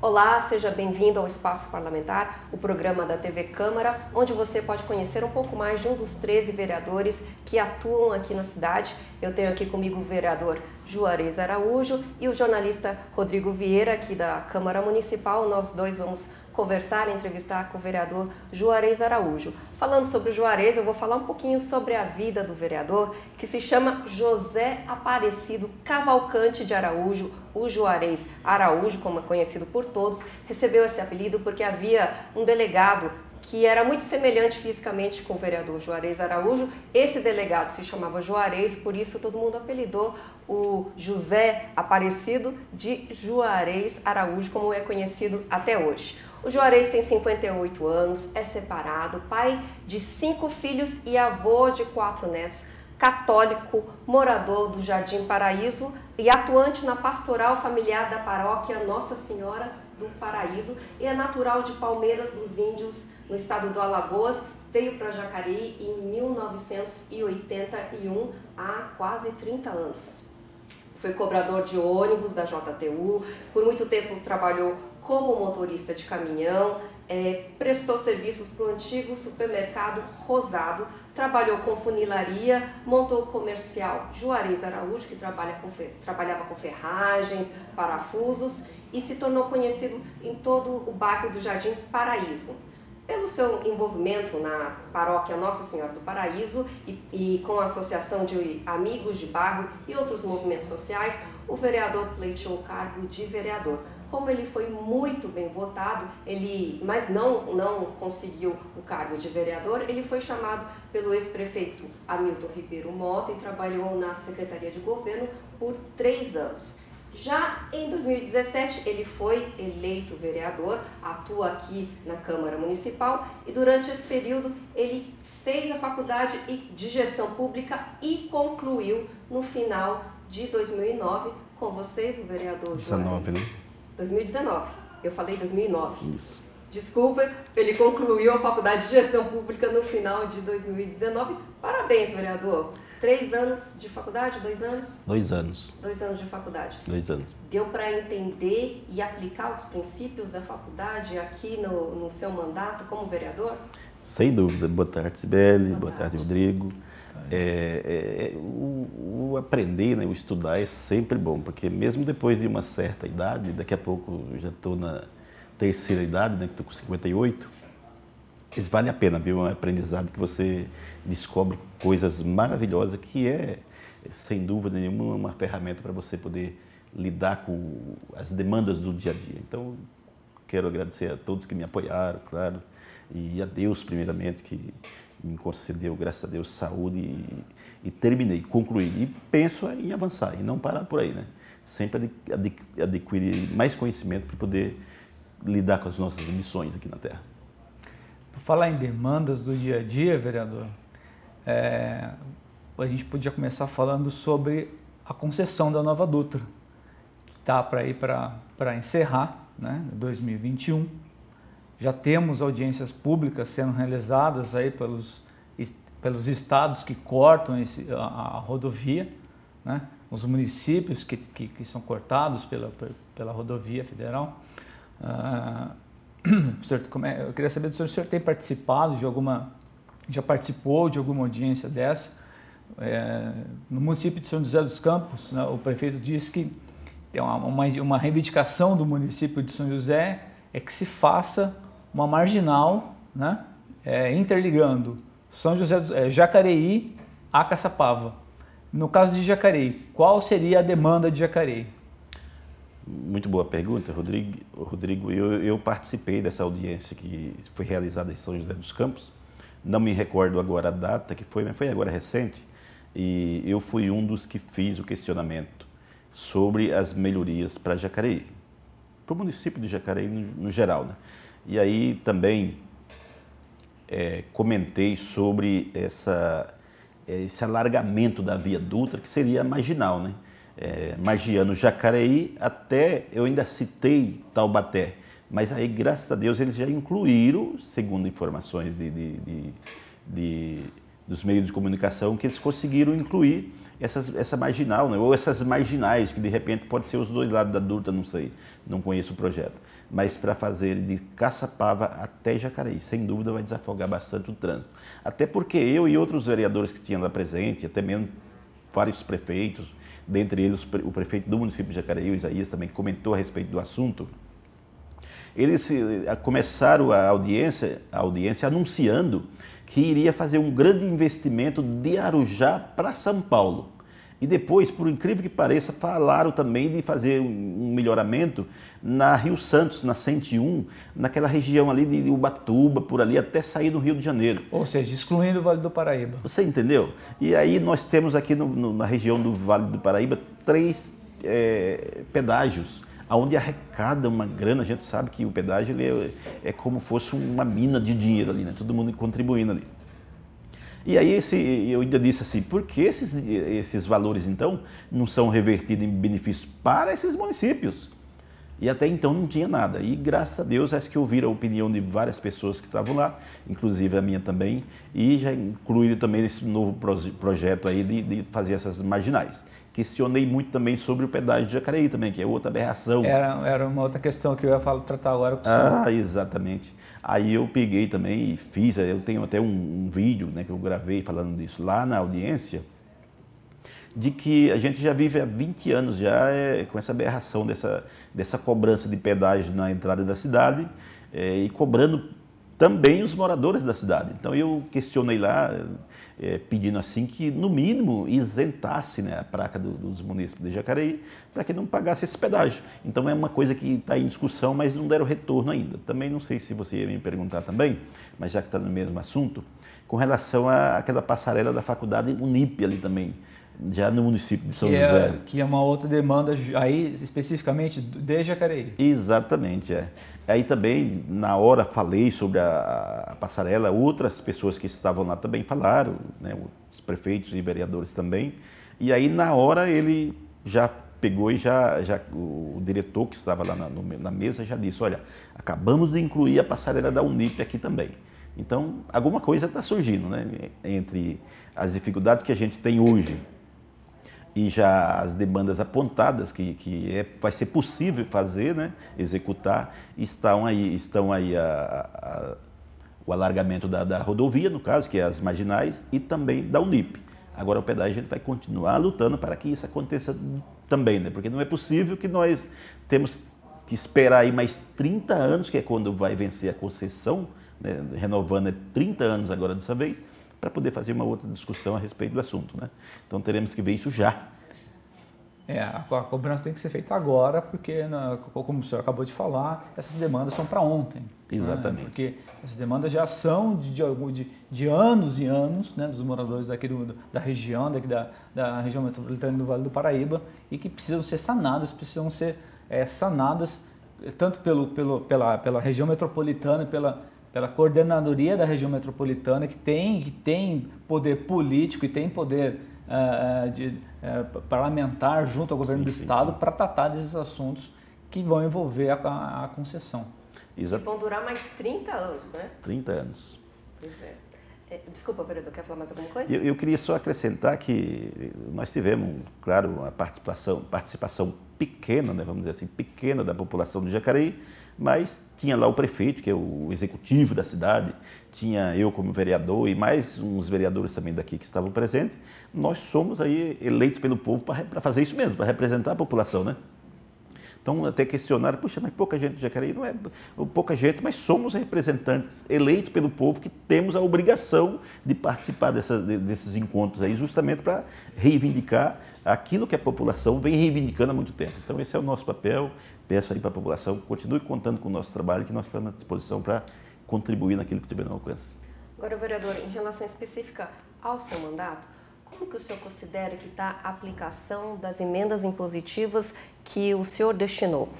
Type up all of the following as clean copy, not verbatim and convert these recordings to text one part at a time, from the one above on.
Olá, seja bem-vindo ao Espaço Parlamentar, o programa da TV Câmara, onde você pode conhecer um pouco mais de um dos 13 vereadores que atuam aqui na cidade. Eu tenho aqui comigo o vereador Juarez Araújo e o jornalista Rodrigo Vieira, aqui da Câmara Municipal. Nós dois vamos conversar, entrevistar com o vereador Juarez Araújo. Falando sobre o Juarez, eu vou falar um pouquinho sobre a vida do vereador, que se chama José Aparecido Cavalcante de Araújo. O Juarez Araújo, como é conhecido por todos, recebeu esse apelido porque havia um delegado que era muito semelhante fisicamente com o vereador Juarez Araújo. Esse delegado se chamava Juarez, por isso todo mundo apelidou o José Aparecido de Juarez Araújo, como é conhecido até hoje. O Juarez tem 58 anos, é separado, pai de 5 filhos e avô de 4 netos, católico, morador do Jardim Paraíso e atuante na pastoral familiar da paróquia Nossa Senhora do Paraíso, e é natural de Palmeiras dos Índios, no estado do Alagoas. Veio para Jacareí em 1981, há quase 30 anos. Foi cobrador de ônibus da JTU, por muito tempo trabalhou como motorista de caminhão, prestou serviços para o antigo supermercado Rosado, trabalhou com funilaria, montou o comercial Juarez Araújo, que trabalhava com ferragens, parafusos, e se tornou conhecido em todo o bairro do Jardim Paraíso. Pelo seu envolvimento na paróquia Nossa Senhora do Paraíso e com a Associação de Amigos de Bairro e outros movimentos sociais, o vereador pleiteou o cargo de vereador. Como ele foi muito bem votado, mas não conseguiu o cargo de vereador, ele foi chamado pelo ex-prefeito Hamilton Ribeiro Mota e trabalhou na Secretaria de Governo por 3 anos. Já em 2017, ele foi eleito vereador, atua aqui na Câmara Municipal, e durante esse período ele fez a faculdade de Gestão Pública e concluiu no final de 2009. Com vocês, o vereador 19, né? 2019, eu falei 2009. Isso. Desculpa, ele concluiu a faculdade de Gestão Pública no final de 2019. Parabéns, vereador. 3 anos de faculdade? 2 anos? 2 anos. 2 anos de faculdade. 2 anos. Deu para entender e aplicar os princípios da faculdade aqui no seu mandato como vereador? Sem dúvida. Boa tarde, Sibeli. Boa tarde, Rodrigo. O aprender, né, o estudar é sempre bom, porque mesmo depois de uma certa idade, daqui a pouco eu já estou na terceira idade, né, que estou com 58, vale a pena, viu? É um aprendizado que você descobre coisas maravilhosas, que é, sem dúvida nenhuma, uma ferramenta para você poder lidar com as demandas do dia a dia. Então, quero agradecer a todos que me apoiaram, claro, e a Deus, primeiramente, que me concedeu, graças a Deus, saúde e terminei, concluí. E penso em avançar e não parar por aí, né? Sempre adquirir mais conhecimento para poder lidar com as nossas missões aqui na Terra. Por falar em demandas do dia a dia, vereador, a gente podia começar falando sobre a concessão da Nova Dutra, que está para ir para encerrar, né, 2021. Já temos audiências públicas sendo realizadas aí pelos estados que cortam a rodovia, né, os municípios que são cortados pela rodovia federal. Eu queria saber do senhor, se o senhor tem participado já participou de alguma audiência dessa. No município de São José dos Campos, né, o prefeito disse que tem uma reivindicação do município de São José é que se faça uma marginal, né, interligando Jacareí a Caçapava. No caso de Jacareí, qual seria a demanda de Jacareí? Muito boa pergunta, Rodrigo. Eu participei dessa audiência que foi realizada em São José dos Campos. Não me recordo agora a data que foi, mas foi agora recente. E eu fui um dos que fiz o questionamento sobre as melhorias para Jacareí, para o município de Jacareí no geral, né? E aí também comentei sobre esse alargamento da Via Dutra, que seria a marginal, né? Margiano Jacareí, até eu ainda citei Taubaté, mas aí, graças a Deus, eles já incluíram, segundo informações dos meios de comunicação, que eles conseguiram incluir essa marginal, né? Ou essas marginais, que de repente pode ser os dois lados da Dutra, não sei, não conheço o projeto. mas para fazer de Caçapava até Jacareí. Sem dúvida vai desafogar bastante o trânsito. Até porque eu e outros vereadores que tinham lá presente, até mesmo vários prefeitos, dentre eles o prefeito do município de Jacareí, o Isaías, também comentou a respeito do assunto. Eles começaram a audiência anunciando que iria fazer um grande investimento de Arujá para São Paulo. E depois, por incrível que pareça, falaram também de fazer um melhoramento na Rio Santos, na 101, naquela região ali de Ubatuba, por ali, até sair do Rio de Janeiro. Ou seja, excluindo o Vale do Paraíba. Você entendeu? E aí nós temos aqui na região do Vale do Paraíba 3 pedágios, onde arrecada uma grana. A gente sabe que o pedágio ele é como fosse uma mina de dinheiro ali, né? Todo mundo contribuindo ali. E aí eu ainda disse assim, por que esses valores então não são revertidos em benefícios para esses municípios? E até então não tinha nada. E graças a Deus, acho que ouviram a opinião de várias pessoas que estavam lá, inclusive a minha também, e já incluíram também esse novo projeto aí de fazer essas marginais. Questionei muito também sobre o pedágio de Jacareí também, que é outra aberração. Era uma outra questão que eu ia tratar agora com o senhor. Ah, exatamente. Aí eu peguei também e fiz, eu tenho até um vídeo, né, que eu gravei falando disso lá na audiência, de que a gente já vive há 20 anos já com essa aberração dessa cobrança de pedágio na entrada da cidade e cobrando também os moradores da cidade. Então eu questionei lá, pedindo assim que no mínimo isentasse, né, a placa dos municípios de Jacareí para que não pagasse esse pedágio. Então é uma coisa que está em discussão, mas não deram retorno ainda. Também não sei se você ia me perguntar também, mas já que está no mesmo assunto, com relação àquela passarela da faculdade Unip ali também, já no município de São José. Que é uma outra demanda aí especificamente de Jacareí. Exatamente, Aí também, na hora, falei sobre a passarela, outras pessoas que estavam lá também falaram, né, os prefeitos e vereadores também, e aí na hora ele já pegou e o diretor que estava lá na mesa já disse, olha, acabamos de incluir a passarela da Unip aqui também. Então, alguma coisa está surgindo, né, entre as dificuldades que a gente tem hoje e já as demandas apontadas que vai ser possível fazer, né, executar, estão aí o alargamento da rodovia, no caso, que é as marginais, e também da Unip. Agora o pedágio a gente vai continuar lutando para que isso aconteça também, né, porque não é possível que nós temos que esperar aí mais 30 anos, que é quando vai vencer a concessão, né, renovando 30 anos agora dessa vez, para poder fazer uma outra discussão a respeito do assunto, né? Então teremos que ver isso já. A cobrança tem que ser feita agora, porque, como o senhor acabou de falar, essas demandas são para ontem. Exatamente. Né? Porque essas demandas já são de anos e anos, né, dos moradores aqui da região, da região metropolitana do Vale do Paraíba, e que precisam ser sanadas, tanto pela região metropolitana, pela coordenadoria da região metropolitana, que tem poder político e tem poder parlamentar junto ao governo do Estado para tratar desses assuntos que vão envolver a concessão. Exato. E vão durar mais 30 anos, né? 30 anos. Pois é. Desculpa, vereador, quer falar mais alguma coisa? Eu queria só acrescentar que nós tivemos, claro, uma participação pequena, né, vamos dizer assim, pequena da população de Jacareí, mas tinha lá o prefeito, que é o executivo da cidade, tinha eu como vereador e mais uns vereadores também daqui que estavam presentes. Nós somos aí eleitos pelo povo para fazer isso mesmo, para representar a população, né? Então até questionaram, puxa, mas pouca gente de Jacareí, não é pouca gente, mas somos representantes eleitos pelo povo que temos a obrigação de participar desses encontros aí, justamente para reivindicar aquilo que a população vem reivindicando há muito tempo. Então esse é o nosso papel. Peço aí para a população, continue contando com o nosso trabalho, que nós estamos à disposição para contribuir naquilo que tiver no alcance. Agora, vereador, em relação específica ao seu mandato, como que o senhor considera que está a aplicação das emendas impositivas que o senhor destinou?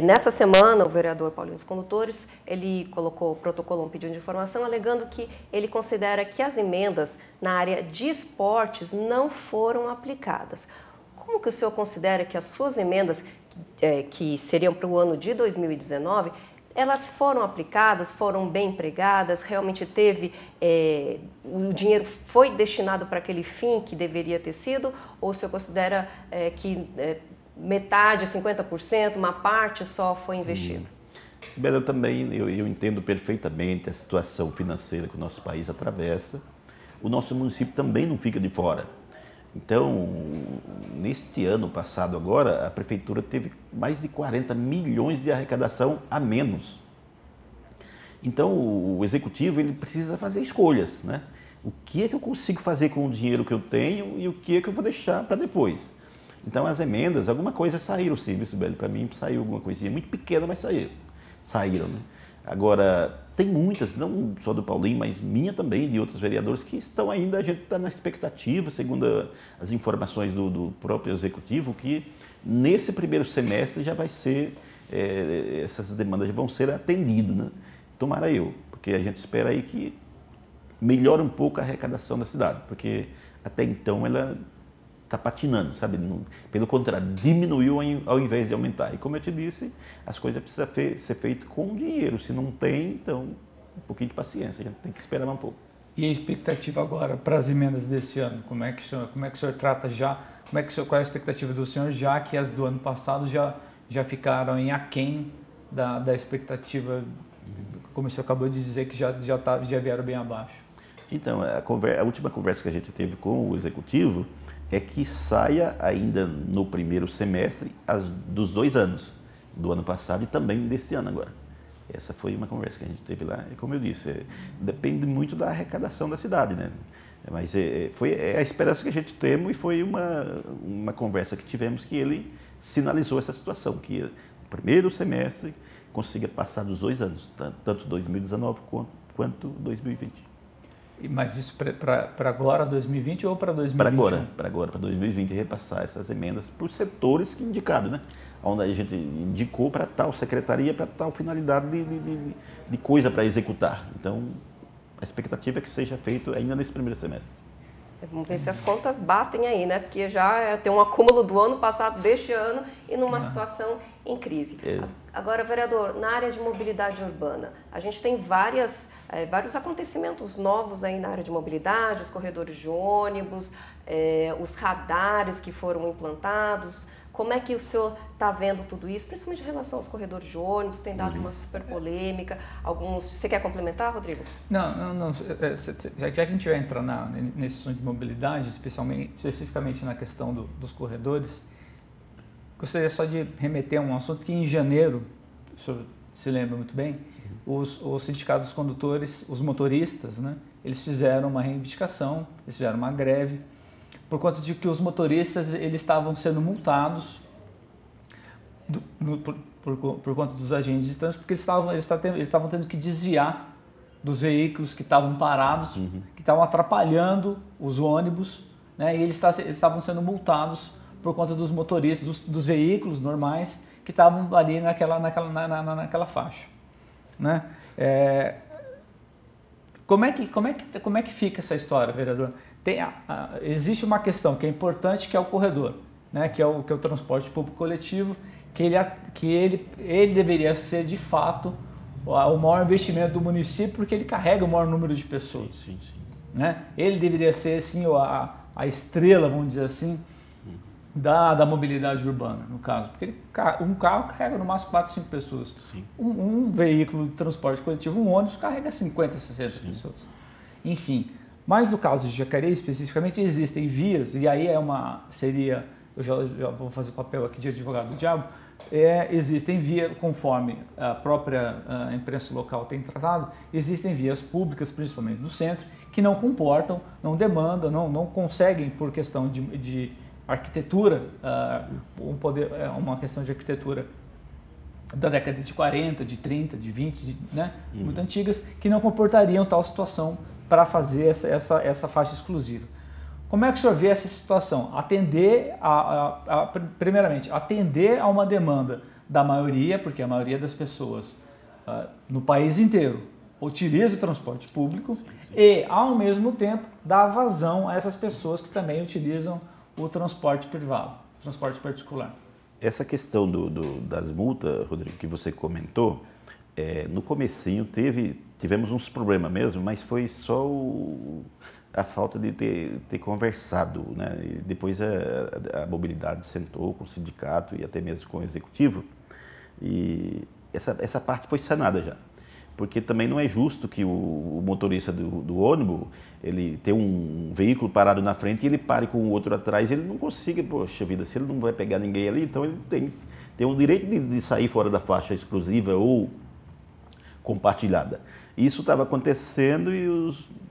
Nessa semana, o vereador Paulinho dos Condutores, ele protocolou um pedido de informação alegando que ele considera que as emendas na área de esportes não foram aplicadas. Como que o senhor considera que as suas emendas, que seriam para o ano de 2019, elas foram aplicadas, foram bem empregadas, realmente o dinheiro foi destinado para aquele fim que deveria ter sido, ou o senhor considera que metade, 50%, uma parte só foi investido? Sibeli, eu também eu entendo perfeitamente a situação financeira que o nosso país atravessa. O nosso município também não fica de fora. Então, neste ano passado agora, a prefeitura teve mais de 40 milhões de arrecadação a menos. Então, o executivo ele precisa fazer escolhas, né? O que é que eu consigo fazer com o dinheiro que eu tenho e o que é que eu vou deixar para depois? Então, as emendas, alguma coisa saíram, sim, Sibeli, para mim saiu alguma coisinha muito pequena, mas saíram, né? Agora, tem muitas, não só do Paulinho, mas minha também, de outros vereadores, que estão ainda, a gente está na expectativa, segundo as informações do próprio executivo, que nesse primeiro semestre já vai ser, essas demandas já vão ser atendidas, né? Tomara eu, porque a gente espera aí que melhore um pouco a arrecadação da cidade, porque até então ela está patinando, sabe? Pelo contrário, diminuiu ao invés de aumentar. E como eu te disse, as coisas precisam ser feitas com dinheiro. Se não tem, então, um pouquinho de paciência, a gente tem que esperar um pouco. E a expectativa agora para as emendas desse ano? Como é que o senhor trata já? Qual é a expectativa do senhor, já que as do ano passado já ficaram em aquém da expectativa, como o senhor acabou de dizer, que já vieram bem abaixo? Então, a última conversa que a gente teve com o executivo é que saia ainda no primeiro semestre dos 2 anos, do ano passado e também desse ano agora. Essa foi uma conversa que a gente teve lá. E como eu disse, depende muito da arrecadação da cidade, né? Mas foi a esperança que a gente teve e foi uma conversa que tivemos que ele sinalizou essa situação, que no primeiro semestre consiga passar dos 2 anos, tanto 2019 quanto 2020. Mas isso para agora, 2020 ou para 2021? Para agora, para 2020, repassar essas emendas por setores que indicados, né? Onde a gente indicou para tal secretaria, para tal finalidade de coisa para executar. Então, a expectativa é que seja feito ainda nesse primeiro semestre. Vamos ver se as contas batem aí, né? Porque já tem um acúmulo do ano passado, deste ano, e numa situação em crise. Agora, vereador, na área de mobilidade urbana, a gente tem vários acontecimentos novos aí na área de mobilidade, os corredores de ônibus, os radares que foram implantados. Como é que o senhor está vendo tudo isso, principalmente em relação aos corredores de ônibus? Tem dado uma super polêmica. Você quer complementar, Rodrigo? Não. Já que a gente vai entrar nesse assunto de mobilidade, especificamente na questão dos corredores, gostaria só de remeter a um assunto que em janeiro, o senhor se lembra muito bem, os sindicatos dos condutores, os motoristas, né, eles fizeram uma reivindicação, eles fizeram uma greve, por conta de que os motoristas eles estavam sendo multados por conta dos agentes de trânsito, porque eles estavam tendo que desviar dos veículos que estavam parados, que estavam atrapalhando os ônibus, né, e eles estavam sendo multados por conta dos motoristas, dos veículos normais que estavam ali naquela faixa, né? Como é que fica essa história, vereador? Existe uma questão que é importante, que é o corredor, né? que é o transporte público coletivo, que ele deveria ser, de fato, o maior investimento do município, porque ele carrega o maior número de pessoas. Sim. Né? Ele deveria ser assim, a estrela, vamos dizer assim, da mobilidade urbana, no caso. Porque um carro carrega no máximo 4, 5 pessoas. Um veículo de transporte coletivo, um ônibus, carrega 50, 60 pessoas. Enfim, mas no caso de Jacareí, especificamente, existem vias, e aí eu já vou fazer o papel aqui de advogado do diabo, existem vias, conforme a própria imprensa local tem tratado, existem vias públicas, principalmente no centro, que não comportam, não demandam, não conseguem, por questão de arquitetura, uma questão de arquitetura da década de 40, de 30, de 20, né, muito antigas, que não comportariam tal situação para fazer essa faixa exclusiva. Como é que o senhor vê essa situação? Primeiramente, atender a uma demanda da maioria, porque a maioria das pessoas no país inteiro utiliza o transporte público, e, ao mesmo tempo, dar vazão a essas pessoas que também utilizam o transporte privado, transporte particular. Essa questão das multas, Rodrigo, que você comentou, no comecinho tivemos uns problemas mesmo, mas foi só a falta de ter conversado, né? E depois a mobilidade sentou com o sindicato e até mesmo com o executivo e essa parte foi sanada já. Porque também não é justo que o motorista do ônibus, ele tem um veículo parado na frente e ele pare com o outro atrás, ele não consiga, poxa vida, se ele não vai pegar ninguém ali, então ele tem o direito de sair fora da faixa exclusiva ou compartilhada. Isso estava acontecendo e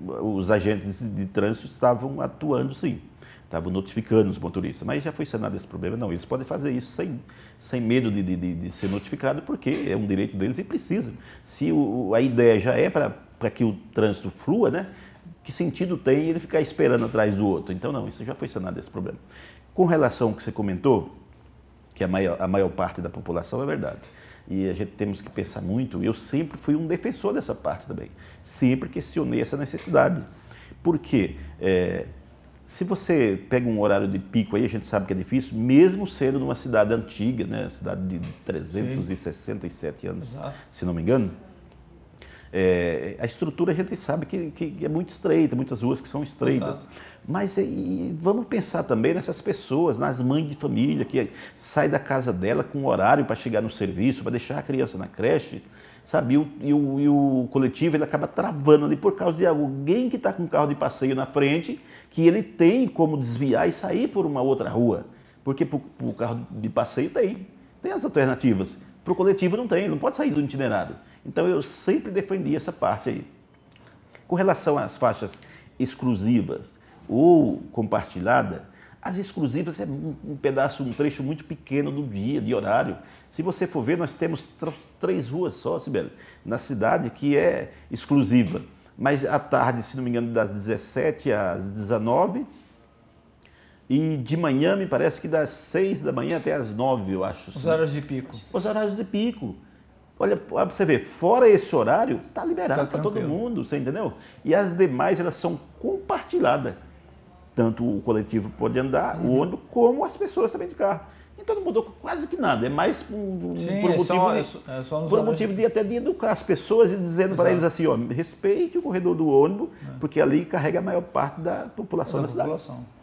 os agentes de trânsito estavam atuando sim, estavam notificando os motoristas, mas já foi sanado esse problema. Não, eles podem fazer isso sem medo de ser notificado, porque é um direito deles e precisam. Se a ideia já é para que o trânsito flua, né, que sentido tem ele ficar esperando atrás do outro? Então não, isso já foi sanado esse problema. Com relação ao que você comentou, que a maior parte da população é verdade. E a gente temos que pensar muito, eu sempre fui um defensor dessa parte também. Sempre questionei essa necessidade. Por quê? Se você pega um horário de pico aí, a gente sabe que é difícil, mesmo sendo numa cidade antiga, né? Cidade de 367 anos, exato, se não me engano, a estrutura a gente sabe que é muito estreita, muitas ruas que são estreitas. Exato. Mas vamos pensar também nessas pessoas, nas mães de família que saem da casa dela com horário para chegar no serviço, para deixar a criança na creche, sabe? E o coletivo ele acaba travando ali por causa de alguém que está com um carro de passeio na frente, que ele tem como desviar e sair por uma outra rua. Porque para o carro de passeio tem as alternativas. Para o coletivo não tem, não pode sair do itinerário. Então eu sempre defendi essa parte aí. Com relação às faixas exclusivas ou compartilhada, as exclusivas é um trecho muito pequeno do dia, de horário. Se você for ver, nós temos 3 ruas só, Sibeli, na cidade que é exclusiva. Mas à tarde, se não me engano, das 17 às 19. E de manhã, me parece que das 6 da manhã até às 9, eu acho. Os horários de pico. Os horários de pico. Olha para você ver, fora esse horário, está liberado para todo mundo, você entendeu? E as demais, elas são compartilhadas. Tanto o coletivo pode andar, o ônibus, como as pessoas também de carro. Então não mudou quase que nada. É mais por um motivo de até de educar as pessoas e dizendo para eles assim, ó, respeite o corredor do ônibus, porque ali carrega a maior parte da população da cidade.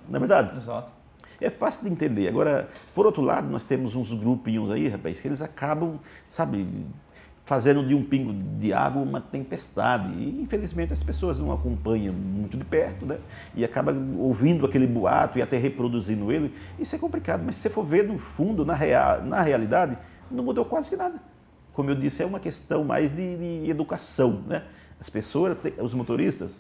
Não é verdade? Exato. É fácil de entender. Agora, por outro lado, nós temos uns grupinhos aí, rapaz, que eles acabam, sabe, fazendo de um pingo de água uma tempestade. E, infelizmente, as pessoas não acompanham muito de perto, né? E acabam ouvindo aquele boato e até reproduzindo ele. Isso é complicado, mas se você for ver no fundo, na realidade, não mudou quase que nada. Como eu disse, é uma questão mais de educação, né? As pessoas, os motoristas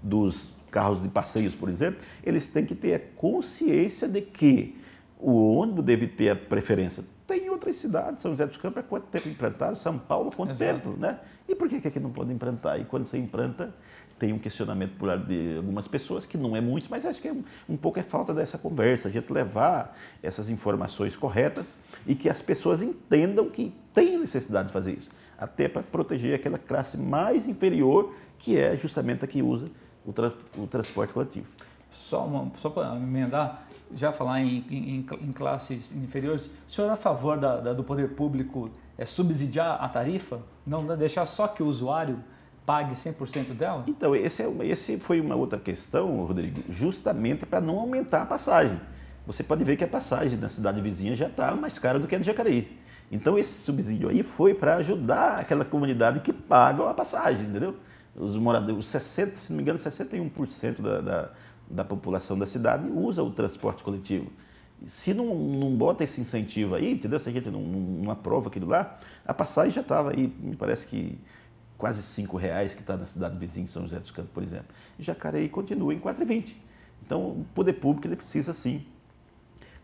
dos carros de passeios, por exemplo, eles têm que ter a consciência de que o ônibus deve ter a preferência. Tem outras cidades, São José dos Campos, há quanto tempo implantaram? São Paulo, há quanto tempo, né? E por que aqui não pode implantar? E quando você implanta, tem um questionamento por lado de algumas pessoas, que não é muito, mas acho que um pouco é falta dessa conversa, a gente levar essas informações corretas e que as pessoas entendam que tem necessidade de fazer isso, até para proteger aquela classe mais inferior, que é justamente a que usa o transporte coletivo. Só para emendar, já falar em classes inferiores, o senhor é a favor do poder público subsidiar a tarifa? Não deixar só que o usuário pague 100% dela? Então, esse foi uma outra questão, Rodrigo, justamente para não aumentar a passagem. Você pode ver que a passagem na cidade vizinha já está mais cara do que a de Jacareí. Então, esse subsídio aí foi para ajudar aquela comunidade que paga a passagem, entendeu? Os moradores, 60, se não me engano, 61% da população da cidade usa o transporte coletivo. Se não bota esse incentivo aí, entendeu? Se a gente não aprova aquilo lá, a passagem já estava aí, me parece que quase R$5 que está na cidade vizinha, em São José dos Campos, por exemplo. E Jacareí continua em 4,20. Então, o poder público ele precisa, sim,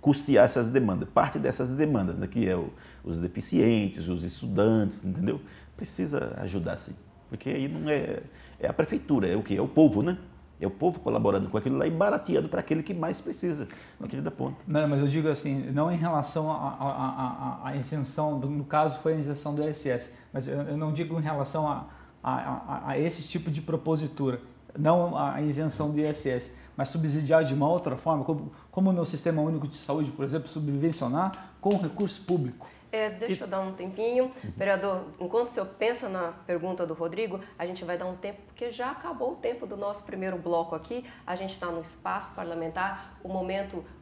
custear essas demandas. Parte dessas demandas, né, que é os deficientes, os estudantes, entendeu? Precisa ajudar, sim. Porque aí não é a prefeitura, é o quê? É o povo, né? É o povo colaborando com aquilo lá e barateando para aquele que mais precisa, aquele da ponta. Não, mas eu digo assim, não em relação à isenção, no caso foi a isenção do ISS, mas eu não digo em relação a esse tipo de propositura, não a isenção do ISS, mas subsidiar de uma outra forma, como no Sistema Único de Saúde, por exemplo, subvencionar com recurso público. Deixa eu dar um tempinho. Vereador, enquanto o senhor pensa na pergunta do Rodrigo, a gente vai dar um tempo, porque já acabou o tempo do nosso primeiro bloco aqui. A gente está no Espaço Parlamentar,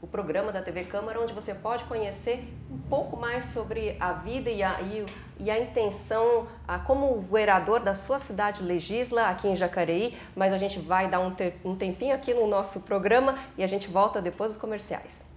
o programa da TV Câmara, onde você pode conhecer um pouco mais sobre a vida e a intenção, como o vereador da sua cidade legisla aqui em Jacareí. Mas a gente vai dar um tempinho aqui no nosso programa e a gente volta depois dos comerciais.